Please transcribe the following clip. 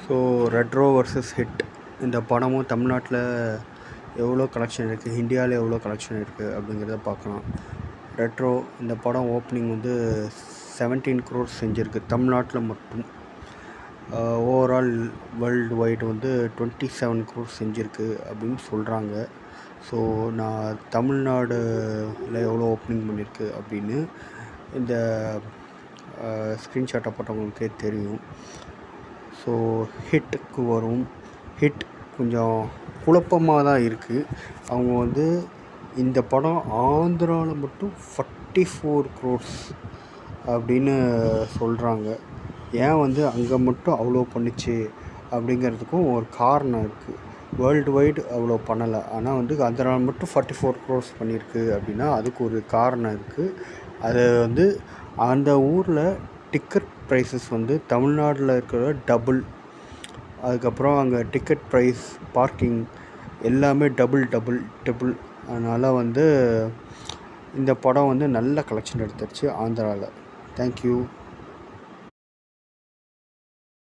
So retro versus hit இந்த படமும் தமிழ்நாட்டில் எவ்வளோ கலெக்ஷன் இருக்குது, இந்தியாவில் எவ்வளோ கலெக்ஷன் இருக்குது அப்படிங்கிறத பார்க்கலாம். ரெட்ரோ இந்த படம் ஓப்பனிங் வந்து 17 crores செஞ்சுருக்கு தமிழ்நாட்டில் மட்டும். ஓவரால் வேர்ல்டு வைடு வந்து 27 crores செஞ்சுருக்கு அப்படின்னு சொல்கிறாங்க. ஸோ நான் தமிழ்நாடுல எவ்வளோ ஓப்பனிங் பண்ணியிருக்கு அப்படின்னு இந்த ஸ்க்ரீன்ஷாட்டை போட்டவங்களுக்கே தெரியும். ஸோ ஹிட்டுக்கு வரும். ஹிட் கொஞ்சம் குழப்பமாக தான் இருக்குது. அவங்க வந்து இந்த படம் ஆந்திராவில் மட்டும் 44 crores அப்படின்னு சொல்கிறாங்க. ஏன் வந்து அங்கே மட்டும் அவ்வளோ பண்ணிச்சு அப்படிங்கிறதுக்கும் ஒரு காரணம் இருக்குது. வேர்ல்டு வைடு அவ்வளோ பண்ணலை, ஆனால் வந்து ஆந்திராவில் மட்டும் 44 crores பண்ணியிருக்கு அப்படின்னா அதுக்கு ஒரு காரணம் இருக்குது. அது வந்து அந்த ஊரில் டிக்கெட் ப்ரைஸஸ் வந்து தமிழ்நாட்டில் இருக்கிற டபுள். அதுக்கப்புறம் அங்கே டிக்கெட் ப்ரைஸ், பார்க்கிங் எல்லாமே டபுள். அதனால் வந்து இந்த படம் வந்து நல்ல கலெக்ஷன் எடுத்துருச்சு ஆந்திராவில். தேங்க்யூ.